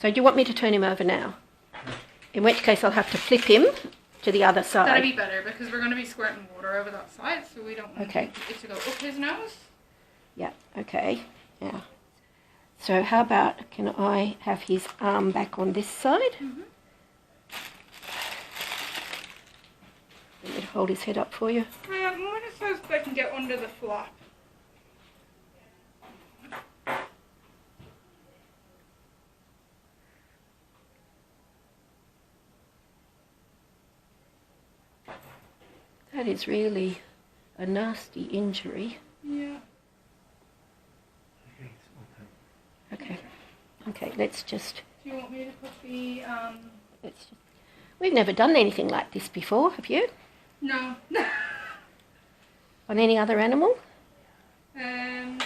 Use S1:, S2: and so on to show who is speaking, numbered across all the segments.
S1: So do you want me to turn him over now? In which case I'll have to flip him to the other side.
S2: That'd be better because we're going to be squirting water over that side, so we don't want it to go up his nose.
S1: Yeah, okay. Yeah. So how about, can I have his arm back on this side?
S2: Mm-hmm.
S1: Let me hold his head up for you.
S2: Mine is so I can get under the flap.
S1: That is really a nasty injury.
S2: Yeah.
S1: Okay. Okay, let's just...
S2: Do you want me to put the...
S1: Let's just... We've never done anything like this before, have you?
S2: No.
S1: On any other animal?
S2: I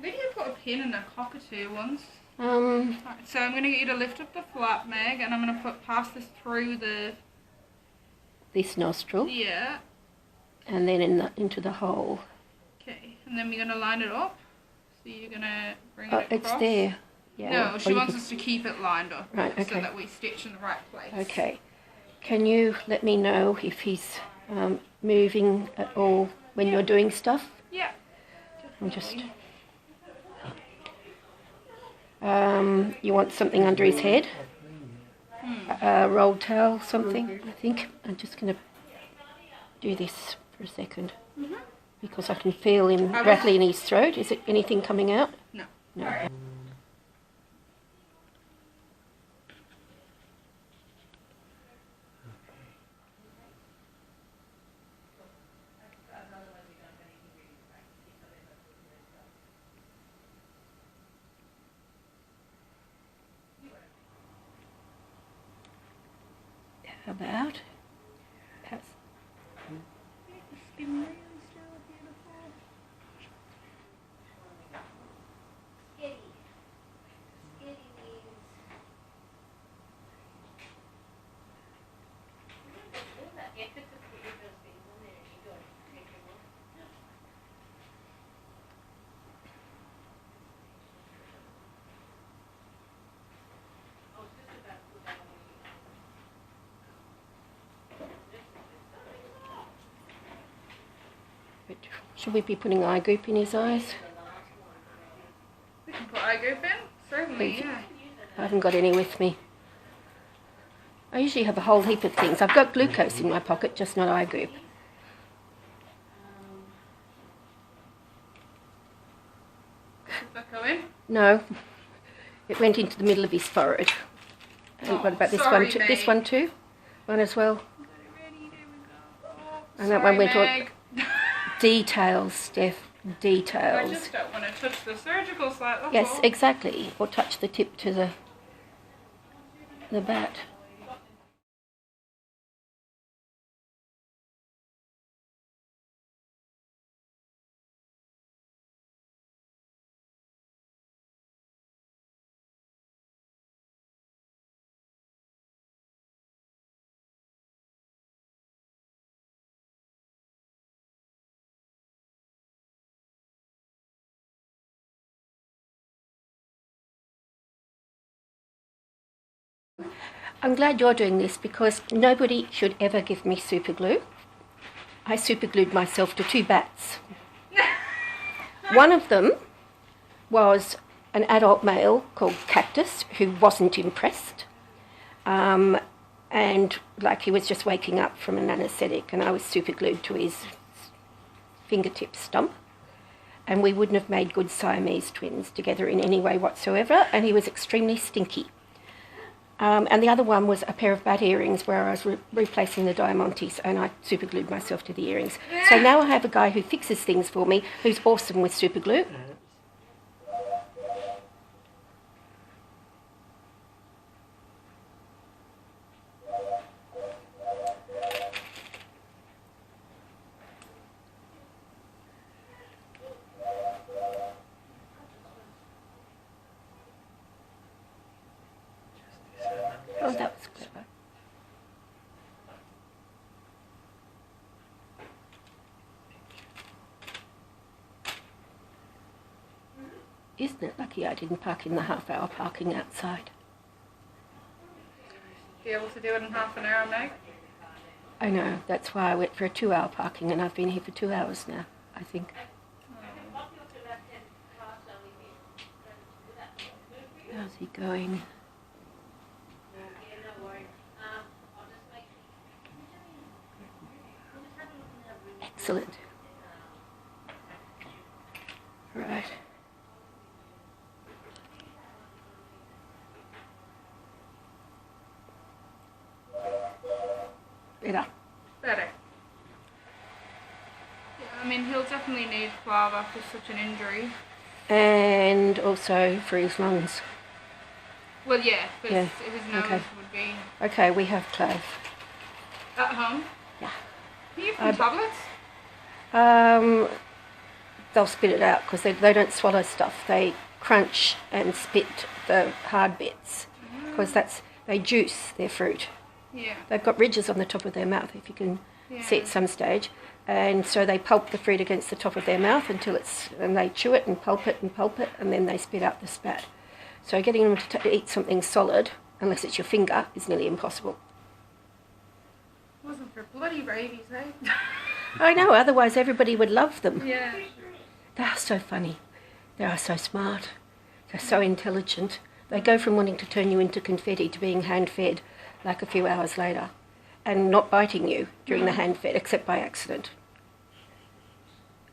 S2: think I put a pin in a cockatoo once.
S1: Right,
S2: so I'm going to get you to lift up the flap, Meg, and I'm going to pass this through
S1: this nostril.
S2: Yeah.
S1: And then into the hole.
S2: Okay, and then we're going to line it up. So you're going to bring it across.
S1: It's there. Yeah.
S2: No, she wants us to keep it lined up.
S1: Right, okay.
S2: So that we stitch in the right place.
S1: Okay. Can you let me know if he's moving at all when you're doing stuff?
S2: Yeah.
S1: I'm just... you want something under his head? A roll towel, something, I think. I'm just going to do this for a second. Because I can feel him rattling in his throat. Is it anything coming out?
S2: No.
S1: No. How about? Perhaps. Should we be putting eye goop in his eyes?
S2: We can put eye goop in, certainly,
S1: Please.
S2: yeah.
S1: I haven't got any with me. I usually have a whole heap of things. I've got glucose in my pocket, just not eye goop.
S2: Did that go in?
S1: No, it went into the middle of his forehead. And what about this
S2: sorry,
S1: one too?
S2: Meg.
S1: This one too? One as well? And that
S2: Sorry,
S1: one went all...
S2: Meg.
S1: Details, Steph,
S2: I
S1: details.
S2: just don't want to touch the surgical site, that's
S1: Yes,
S2: all.
S1: exactly. Or touch the tip to the bat. I'm glad you're doing this because nobody should ever give me super glue. I super glued myself to 2 bats. One of them was an adult male called Cactus who wasn't impressed. And like he was just waking up from an anaesthetic and I was super glued to his fingertip stump. And we wouldn't have made good Siamese twins together in any way whatsoever. And he was extremely stinky. And the other one was a pair of bat earrings where I was replacing the diamantes and I super glued myself to the earrings. So now I have a guy who fixes things for me who's awesome with super glue. Oh, that was clever. Isn't it lucky I didn't park in the half-hour parking outside?
S2: be able to do it in half an hour, Meg.
S1: I know, that's why I went for a 2-hour parking and I've been here for 2 hours now, I think. How's he going? Excellent. Right. Better.
S2: Better. Yeah, I mean, he'll definitely need 12 after such an injury.
S1: And also for his lungs.
S2: Well, yeah, because
S1: Yeah.
S2: his nose
S1: Okay.
S2: would be
S1: Okay, we have Clove.
S2: at home.
S1: Yeah.
S2: Can you give them tablets?
S1: They'll spit it out because they don't swallow stuff. They crunch and spit the hard bits because they juice their fruit.
S2: Yeah.
S1: They've got ridges on the top of their mouth, if you can see at some stage. And so they pulp the fruit against the top of their mouth and they chew it and pulp it, and then they spit out the spat. So getting them to eat something solid, unless it's your finger, is nearly impossible.
S2: Wasn't for bloody rabies, eh?
S1: I know, otherwise everybody would love them.
S2: Yeah.
S1: They are so funny. They are so smart. They're so intelligent. They go from wanting to turn you into confetti to being hand-fed like a few hours later and not biting you during the hand-fed, except by accident.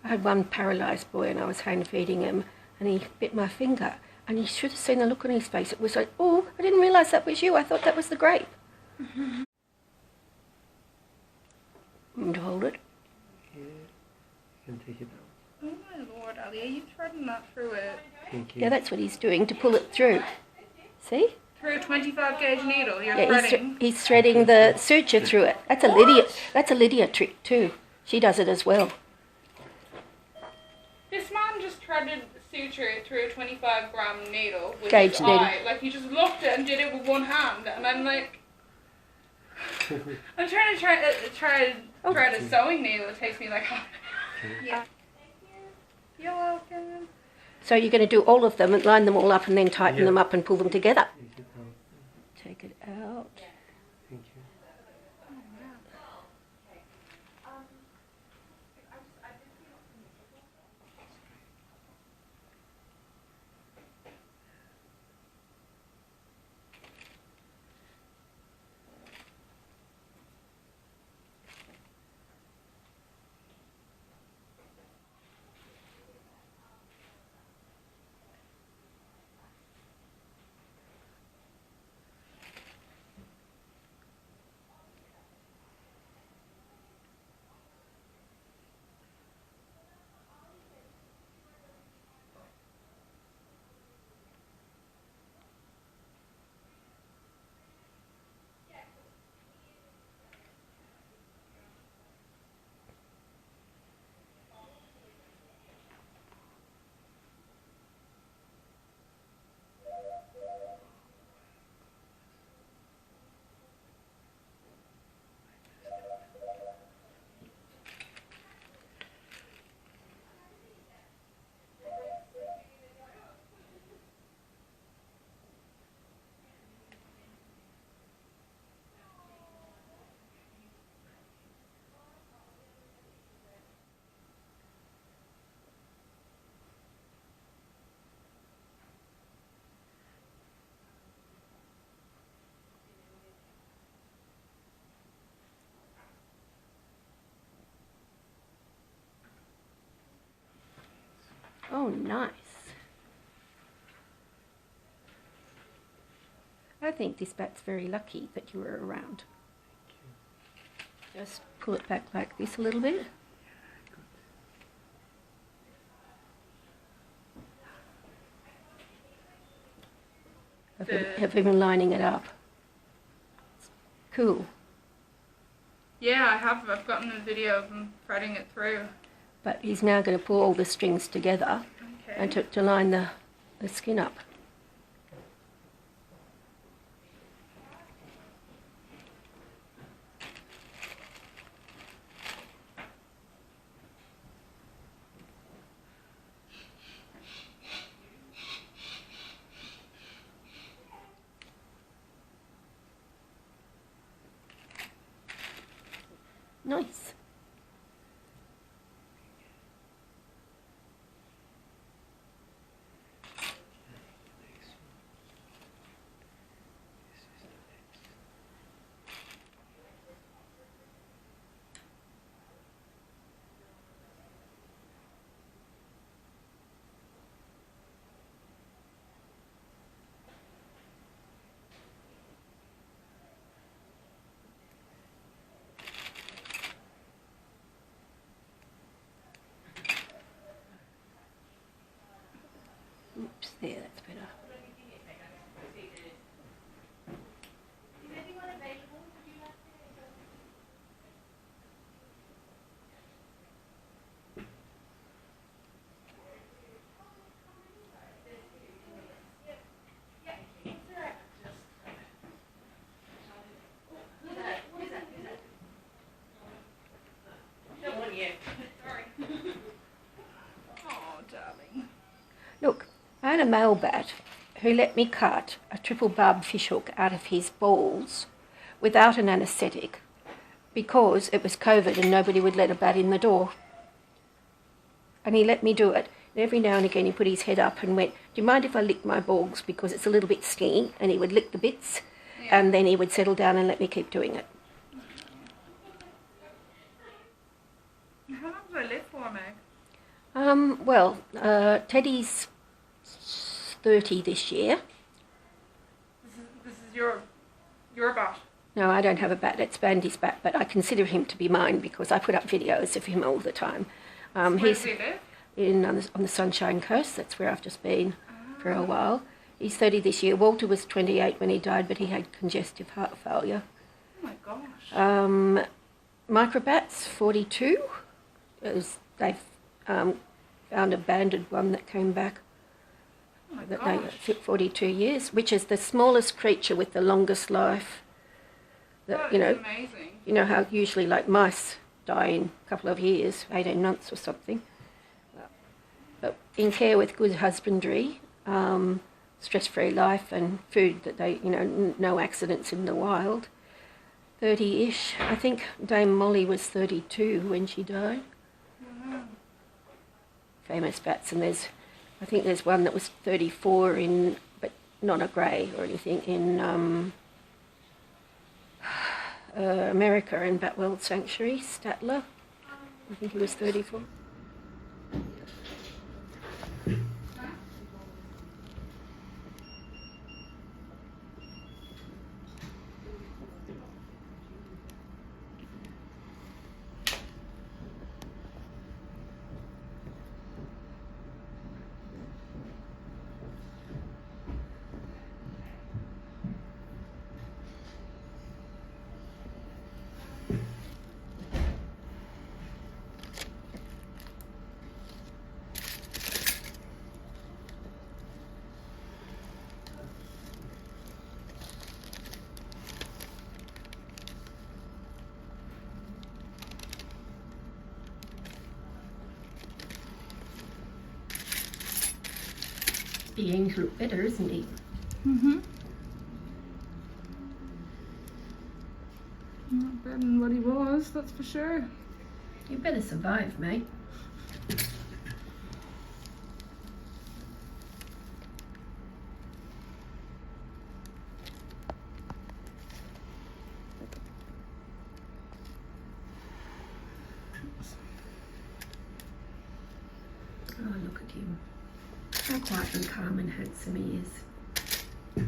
S1: I had one paralysed boy and I was hand-feeding him and he bit my finger and you should have seen the look on his face. It was like, oh, I didn't realise that was you. I thought that was the grape. And hold it.
S3: Yeah, you can take it out.
S2: Oh my lord, Ali, are you threading that through it?
S3: Thank you.
S1: Yeah, that's what he's doing to pull it through. See?
S2: Through a 25 gauge needle, you're
S1: Yeah,
S2: threading?
S1: he's threading the suture through it. That's a Lydia trick too. She does it as well.
S2: This man just threaded suture through a 25-gram needle with
S1: Gauge
S2: his
S1: needle.
S2: eye. Like, he just looked at it and did it with one hand, and I'm like... I'm trying to thread a sewing needle. It takes me like... Yeah. You're welcome.
S1: So you're going to do all of them and line them all up and then tighten
S3: Yeah.
S1: them up and pull them together.
S3: Take it out.
S1: Take it out.
S3: Thank you.
S1: Oh, nice. I think this bat's very lucky that you were around. Just pull it back like this a little bit. Of him lining it up. Cool.
S2: Yeah, I have. I've gotten a video of him threading it through.
S1: But he's now going to pull all the strings together
S2: Okay.
S1: and to line the skin up. Nice. Oops, there, that's better.
S2: Oh, darling.
S1: Look, I had a male bat who let me cut a triple barb fishhook out of his balls without an anaesthetic because it was COVID and nobody would let a bat in the door. And he let me do it. And every now and again he put his head up and went, "Do you mind if I lick my balls because it's a little bit stingy?" And he would lick the bits and then he would settle down and let me keep doing it.
S2: How long do I live for, Meg?
S1: Well, Teddy's 30 this year.
S2: This is your bat.
S1: No, I don't have a bat. It's Bandy's bat, but I consider him to be mine because I put up videos of him all the time.
S2: Where
S1: He's
S2: does he live?
S1: on the Sunshine Coast. That's where I've just been for a while. He's 30 this year. Walter was 28 when he died, but he had congestive heart failure.
S2: Oh my gosh.
S1: Microbats, 42. They've found a banded one that came back.
S2: Oh my
S1: That
S2: gosh.
S1: they fit 42 years, which is the smallest creature with the longest life.
S2: That
S1: You know,
S2: is amazing.
S1: you know how usually like mice die in a couple of years, 18 months or something. But in care with good husbandry, stress-free life and food that they, no accidents in the wild. 30-ish. I think Dame Molly was 32 when she died.
S2: Wow.
S1: Famous bats, and I think there's one that was 34 but not a grey or anything, in America in Bat World Sanctuary, Statler. I think he was 34. Beginning to look better, isn't he?
S2: Mm-hmm. Not better than what he was, that's for sure.
S1: You better survive, mate. Oh, look at him. How quiet and calm and handsome he is.
S2: You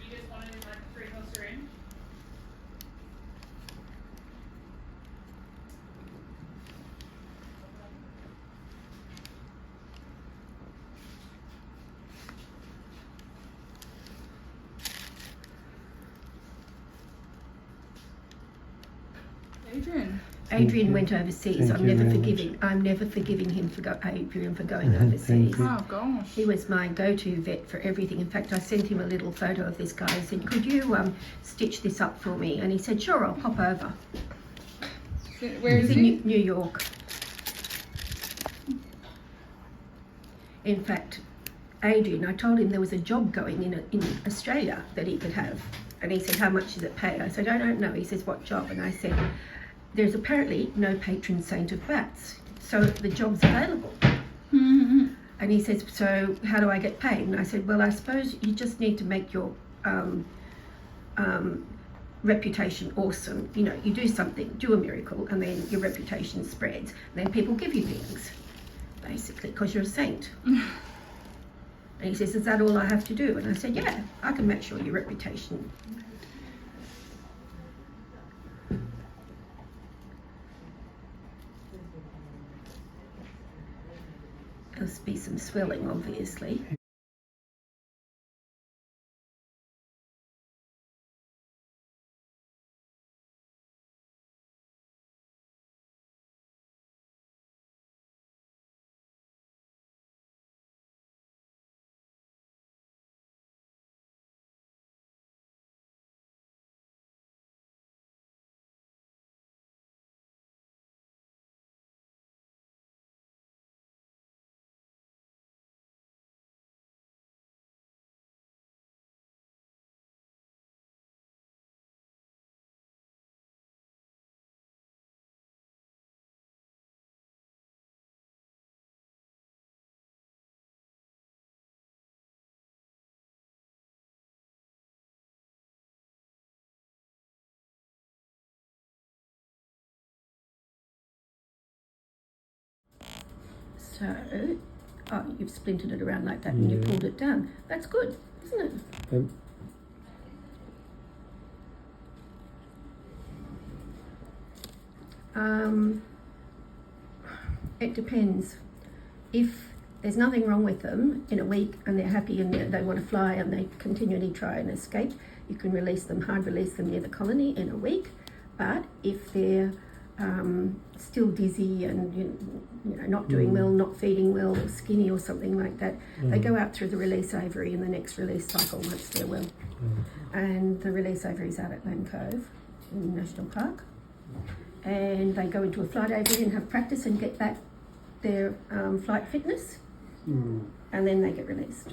S2: just wanted like a 3-poster in?
S1: Adrian went overseas.
S3: Thank
S1: I'm
S3: you
S1: never
S3: very
S1: forgiving. I'm never forgiving him for Adrian for going overseas.
S3: Thank you.
S2: Oh gosh.
S1: He was my go-to vet for everything. In fact, I sent him a little photo of this guy. I said, "Could you stitch this up for me?" And he said, "Sure, I'll pop over."
S2: Where is
S1: He's
S2: he?
S1: in New York. In fact, Adrian, I told him there was a job going in Australia that he could have. And he said, how much does it pay? I said, I don't know. He says, what job? And I said, there's apparently no patron saint of bats, so the job's available.
S4: Mm-hmm.
S1: And he says, so how do I get paid? And I said, well, I suppose you just need to make your reputation awesome. You know, you do something, do a miracle, and then your reputation spreads. And then people give you things, basically, because you're a saint. And he says, is that all I have to do? And I said, yeah, I can make sure your reputation. There'll be some swelling, obviously. So, oh, you've splintered it around like that and you pulled it down. That's good, isn't it? It depends. If there's nothing wrong with them in a week and they're happy and they want to fly and they continually try and escape, you can release them, hard release them near the colony in a week. But if they're still dizzy and you know not doing well, not feeding well, or skinny or something like that, they go out through the release aviary in the next release cycle once they're well. And the release aviary is out at Lane Cove in National Park. And they go into a flight aviary and have practice and get back their flight fitness, and then they get released.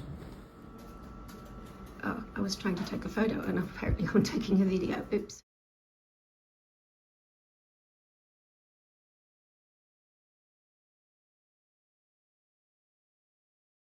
S1: Oh, I was trying to take a photo and apparently I'm taking a video. Oops.